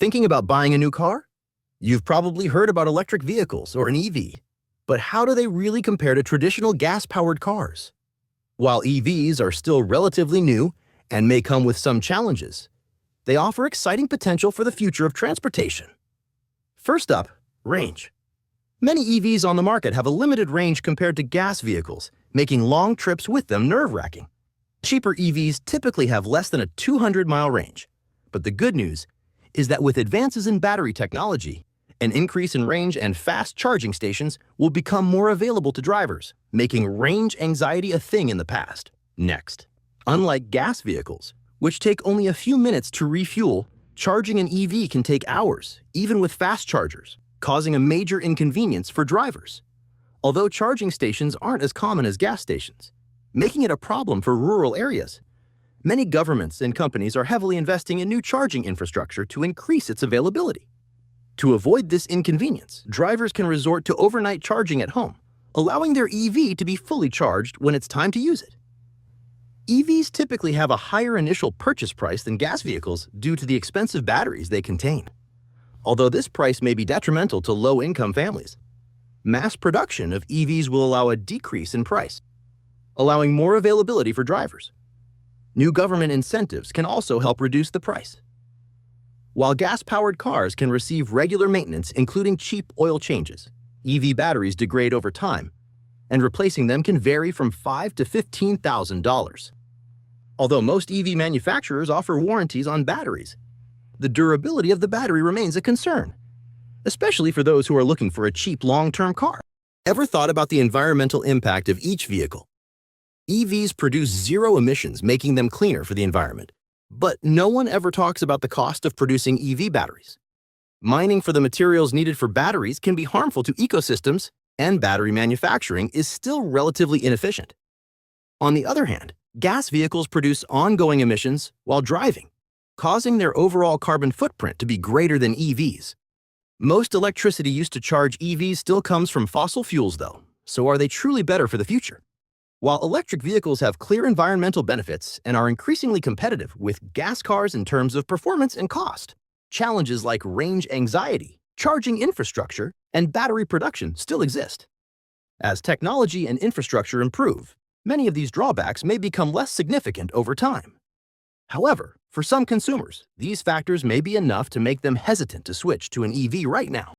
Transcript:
Thinking about buying a new car? You've probably heard about electric vehicles or an EV, but how do they really compare to traditional gas-powered cars? While EVs are still relatively new and may come with some challenges, they offer exciting potential for the future of transportation. First up, range. Many EVs on the market have a limited range compared to gas vehicles, making long trips with them nerve-wracking. Cheaper EVs typically have less than a 200-mile range, but the good news is that with advances in battery technology, an increase in range and fast charging stations will become more available to drivers, making range anxiety a thing in the past. Next, unlike gas vehicles, which take only a few minutes to refuel, charging an EV can take hours, even with fast chargers, causing a major inconvenience for drivers. Although charging stations aren't as common as gas stations, making it a problem for rural areas. Many governments and companies are heavily investing in new charging infrastructure to increase its availability. To avoid this inconvenience, drivers can resort to overnight charging at home, allowing their EV to be fully charged when it's time to use it. EVs typically have a higher initial purchase price than gas vehicles due to the expensive batteries they contain. Although this price may be detrimental to low-income families, mass production of EVs will allow a decrease in price, allowing more availability for drivers. New government incentives can also help reduce the price. While gas-powered cars can receive regular maintenance, including cheap oil changes, EV batteries degrade over time, and replacing them can vary from $5,000 to $15,000. Although most EV manufacturers offer warranties on batteries, the durability of the battery remains a concern, especially for those who are looking for a cheap long-term car. Ever thought about the environmental impact of each vehicle? EVs produce zero emissions, making them cleaner for the environment. But no one ever talks about the cost of producing EV batteries. Mining for the materials needed for batteries can be harmful to ecosystems, and battery manufacturing is still relatively inefficient. On the other hand, gas vehicles produce ongoing emissions while driving, causing their overall carbon footprint to be greater than EVs. Most electricity used to charge EVs still comes from fossil fuels, though, so are they truly better for the future? While electric vehicles have clear environmental benefits and are increasingly competitive with gas cars in terms of performance and cost, challenges like range anxiety, charging infrastructure, and battery production still exist. As technology and infrastructure improve, many of these drawbacks may become less significant over time. However, for some consumers, these factors may be enough to make them hesitant to switch to an EV right now.